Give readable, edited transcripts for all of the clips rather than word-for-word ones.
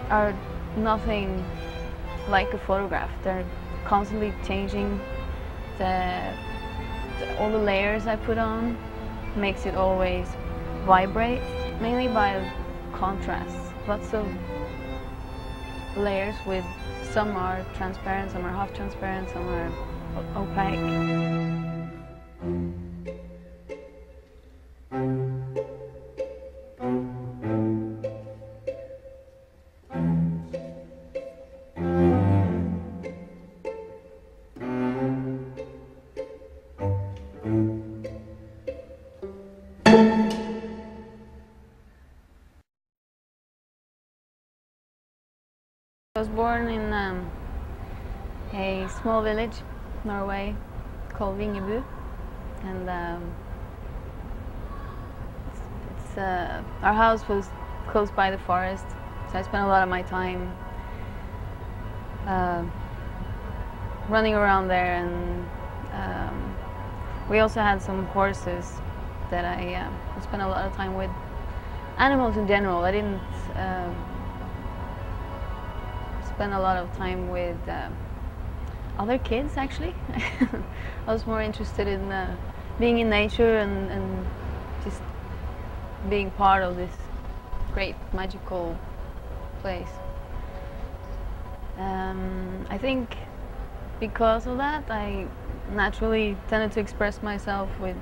Are nothing like a photograph. They're constantly changing. All the layers I put on makes it always vibrate, mainly by contrast. Lots of layers with some are transparent, some are half transparent, some are opaque. I was born in a small village, Norway, called Vingebu, and our house was close by the forest, so I spent a lot of my time running around there, and we also had some horses that I spent a lot of time with. Animals in general, I didn't spend a lot of time with other kids, actually. I was more interested in being in nature and just being part of this great magical place. I think because of that I naturally tended to express myself with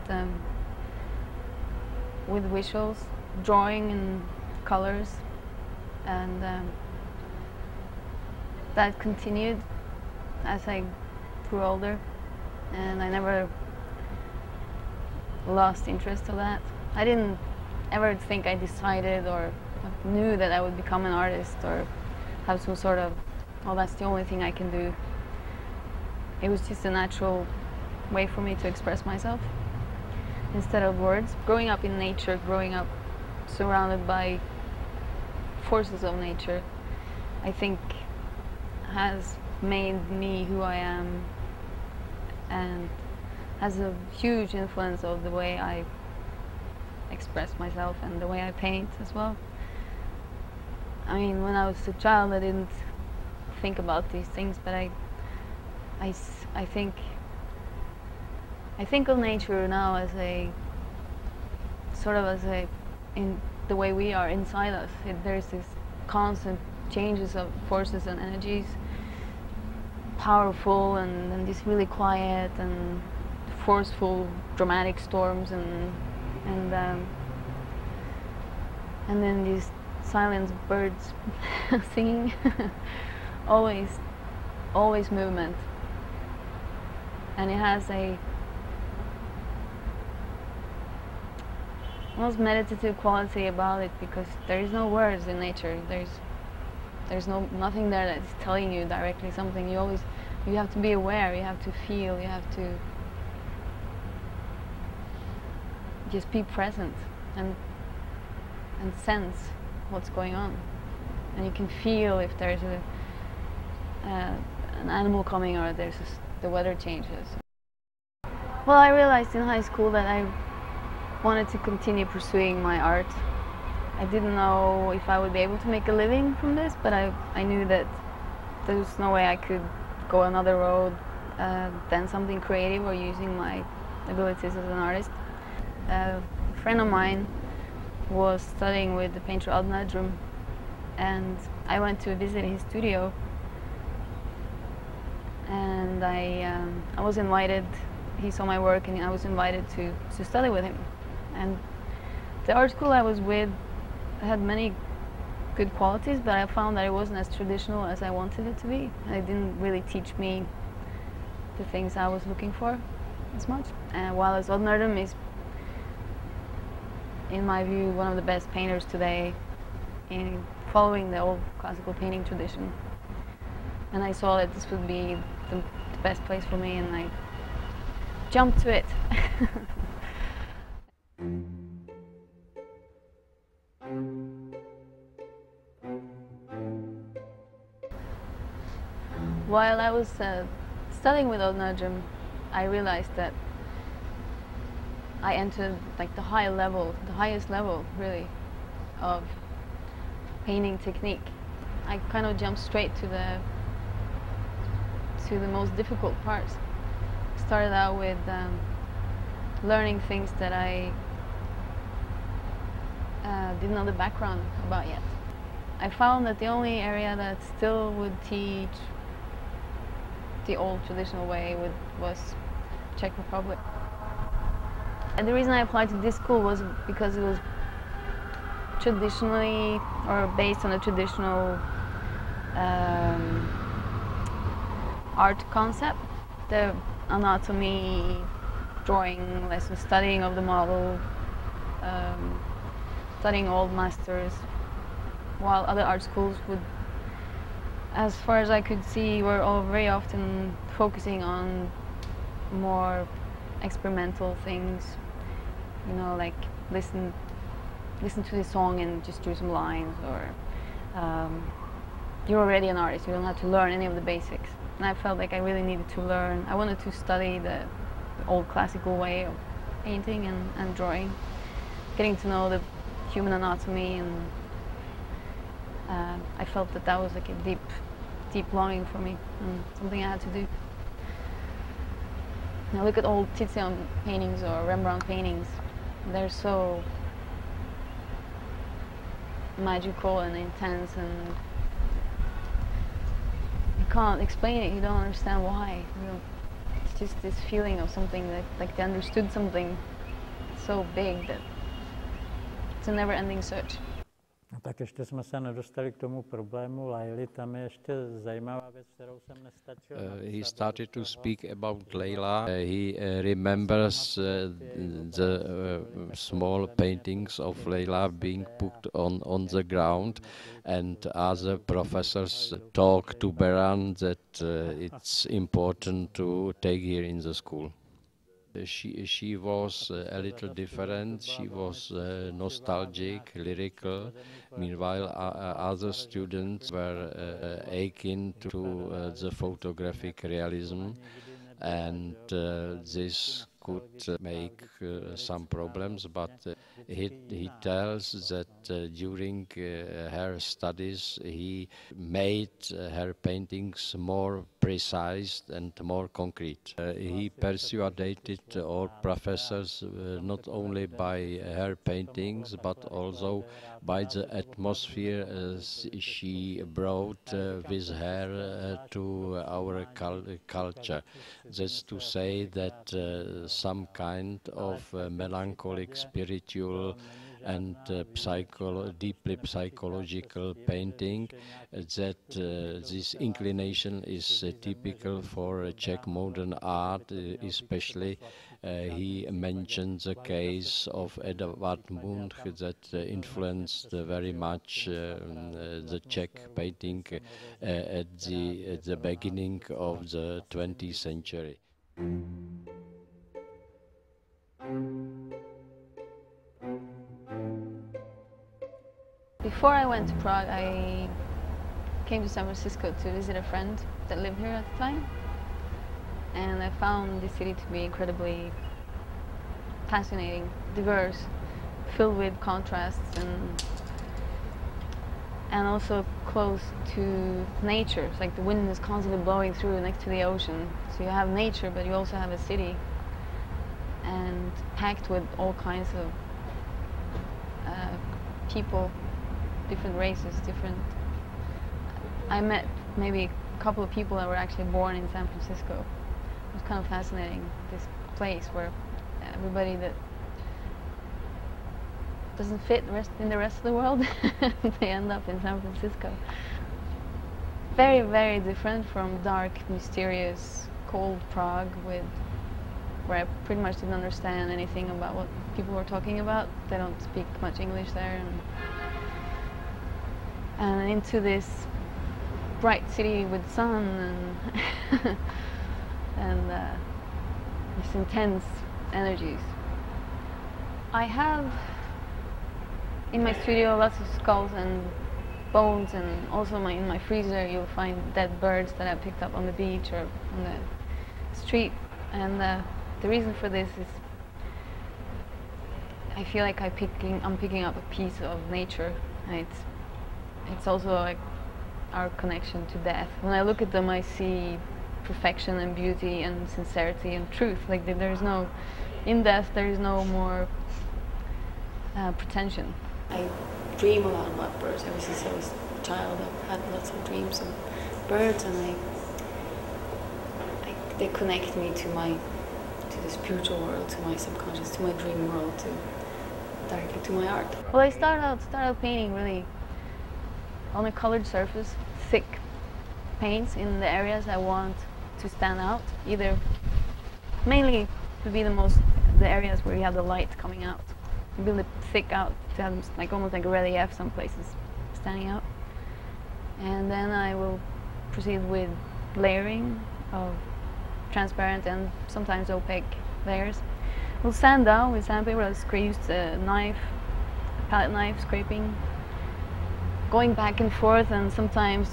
visuals, drawing and colors, and that continued as I grew older, and I never lost interest of that. I didn't ever think I decided or knew that I would become an artist or have some sort of, well, that's the only thing I can do. It was just a natural way for me to express myself instead of words. Growing up in nature, growing up surrounded by forces of nature, I think has made me who I am and has a huge influence of the way I express myself and the way I paint as well. I mean, when I was a child I didn't think about these things, but I think of nature now as a sort of as a, in the way we are inside us. There's this constant changes of forces and energies, powerful and then these really quiet and forceful dramatic storms, and then these silent birds singing. always movement, and it has a almost meditative quality about it, because there is no words in nature. There's nothing there that's telling you directly something. You have to be aware, you have to feel, you have to just be present and sense what's going on. And you can feel if there's an animal coming, or there's the weather changes. Well, I realized in high school that I wanted to continue pursuing my art. I didn't know if I would be able to make a living from this, but I knew that there was no way I could go another road than something creative or using my abilities as an artist. A friend of mine was studying with the painter Adnadrum, and I went to visit his studio, and I was invited. He saw my work, and I was invited to study with him. And the art school I was with had many good qualities, but I found that it wasn't as traditional as I wanted it to be. And it didn't really teach me the things I was looking for as much. And while as Odd Nerdum is, in my view, one of the best painters today in following the old classical painting tradition. And I saw that this would be the best place for me, and I jumped to it. While I was studying with Odd Nerdum, I realized that I entered like the highest level really of painting technique. I kind of jumped straight to the most difficult parts. Started out with learning things that I didn't know the background about yet. I found that the only area that still would teach the old traditional way was Czech Republic. And the reason I applied to this school was because it was traditionally, or based on a traditional art concept. The anatomy, drawing lessons, studying of the model, studying old masters, while other art schools would, as far as I could see, were all very often focusing on more experimental things, you know, like listen to the song and just do some lines, or you're already an artist, you don't have to learn any of the basics. And I felt like I really needed to learn. I wanted to study the old classical way of painting and drawing, getting to know the human anatomy, and I felt that that was like a deep longing for me, and something I had to do. Now look at old Titian paintings or Rembrandt paintings. They're so magical and intense, and you can't explain it, you don't understand why. It's just this feeling of something that, like, they understood something so big that it's a never-ending search. No tak ještě jsme se nedostali k tomu problému Laily, tam je ještě zajímavá věc, kterou jsem nestačil. He started to speak about Laila. He remembers the small paintings of Laila being put on the ground, and other professors talk to Beran that it's important to take her in the school. She was a little different. She was nostalgic, lyrical. Meanwhile, other students were akin to the photographic realism, and this could make some problems, but he tells that during her studies he made her paintings more precise and more concrete. He persuaded all professors not only by her paintings but also by the atmosphere she brought with her to our culture. That's to say that some kind of melancholic, spiritual and deeply psychological painting, that this inclination is typical for Czech modern art, especially he mentioned the case of Edvard Munch that influenced very much the Czech painting at the beginning of the 20th century. Before I went to Prague, I came to San Francisco to visit a friend that lived here at the time, and I found the city to be incredibly fascinating, diverse, filled with contrasts, and also close to nature. It's like the wind is constantly blowing through next to the ocean, so you have nature, but you also have a city, and packed with all kinds of people, different races, I met maybe couple of people that were actually born in San Francisco. It was kind of fascinating, this place where everybody that doesn't fit in the rest of the world, they end up in San Francisco. Very, very different from dark, mysterious, cold Prague, where I pretty much didn't understand anything about what people were talking about. They don't speak much English there. And into this bright city with sun and, and these intense energies. I have in my studio lots of skulls and bones, and also in my freezer you'll find dead birds that I picked up on the beach or on the street. And the reason for this is I feel like I'm picking up a piece of nature, and it's also like our connection to death. When I look at them, I see perfection and beauty and sincerity and truth. Like there's no, in death there is no more pretension. I dream a lot about birds. Ever since I was a child, I've had lots of dreams of birds, and they connect me to the spiritual world, to my subconscious, to my dream world, directly to my art. Well, I started out painting really on a colored surface, thick paints in the areas I want to stand out, either mainly to be the areas where you have the light coming out. Build it thick out to have like almost like a relief some places standing out. And then I will proceed with layering of transparent and sometimes opaque layers. We'll sand down with sandpaper. I'll use a knife, a palette knife, scraping, going back and forth, and sometimes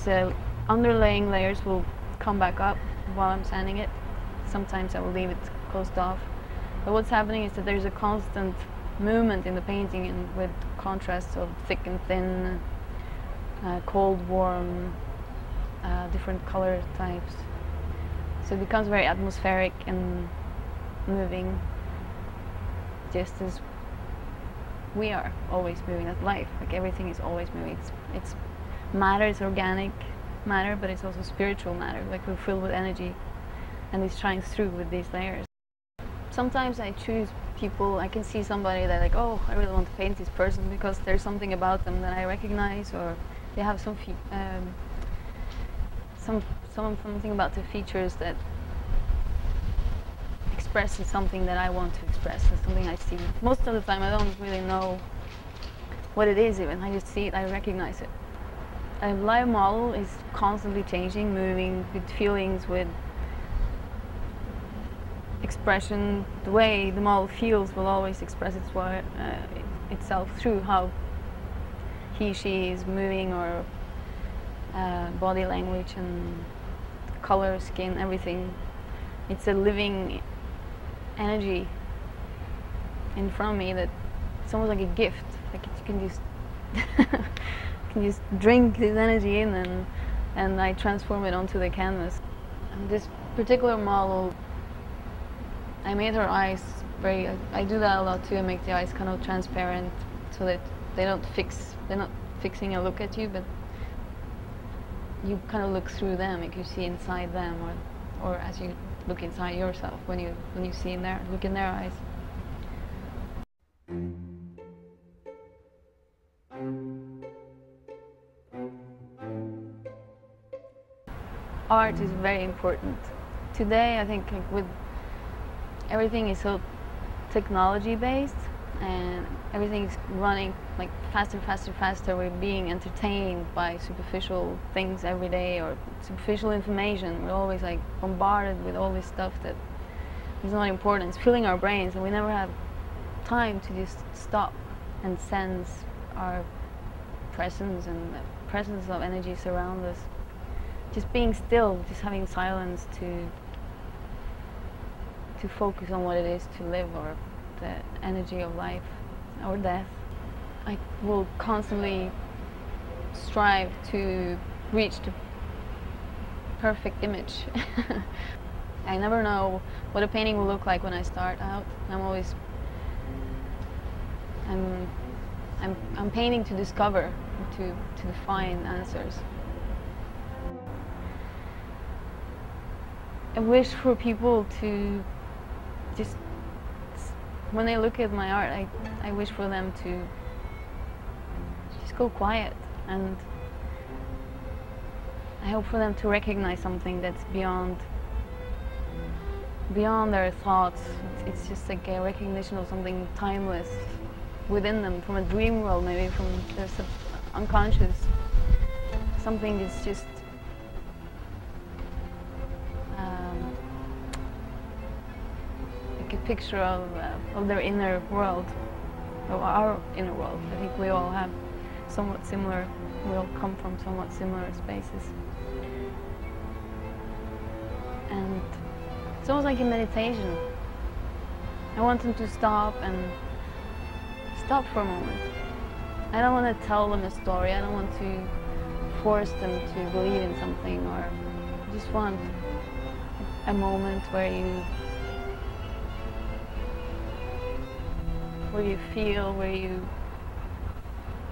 underlaying layers will come back up while I'm sanding it. Sometimes I will leave it closed off. But what's happening is that there's a constant movement in the painting, and with contrasts of thick and thin, cold, warm, different color types. So it becomes very atmospheric and moving, just as we are always moving at life. Like everything is always moving. It's matter, it's organic matter, but it's also spiritual matter. Like we're filled with energy, and it shines through with these layers. Sometimes I choose people. I can see somebody that like, oh, I really want to paint this person because there's something about them that I recognize, or they have something about the features that expresses something that I want to express, or something I see. Most of the time I don't really know what it is even. I just see it, I recognize it. A live model is constantly changing, moving with feelings, with expression. The way the model feels will always express itself through how he, she is moving, or body language and color, skin, everything. It's a living energy in front of me that it's almost like a gift. Like you can just can just drink this energy in, and I transform it onto the canvas. And this particular model, I made her eyes very, I do that a lot too. I make the eyes kind of transparent so that they're not fixing a look at you, but you kind of look through them. You can see inside them, or as you look inside yourself when you see look in their eyes. Art is very important. Today, I think with everything is so technology based, and everything is running like faster, faster, faster. We're being entertained by superficial things every day, or superficial information. We're always like bombarded with all this stuff that is not important. It's filling our brains, and we never have time to just stop and sense our presence and the presence of energies around us. Just being still, just having silence to focus on what it is to live, or the energy of life or death. I will constantly strive to reach the perfect image. I never know what a painting will look like when I start out. I'm painting to discover, to find answers. I wish for people to just, when they look at my art, I wish for them to just go quiet, and I hope for them to recognize something that's beyond their thoughts. It's just like a recognition of something timeless within them, from a dream world, maybe from their unconscious. Something that's just like a picture of their inner world, of our inner world. I think we all have somewhat similar, we all come from somewhat similar spaces. And it's almost like a meditation. I want them to stop for a moment. I don't want to tell them a story. I don't want to force them to believe in something, or I just want a moment where you feel, where you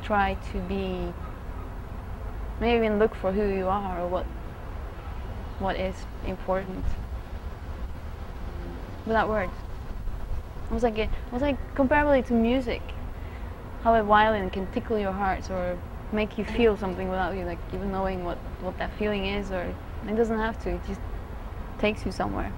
try to be, maybe even look for who you are, or what is important, without words. It was like comparably to music, how a violin can tickle your heart or make you feel something without you like even knowing what that feeling is, or it doesn't have to, it just takes you somewhere.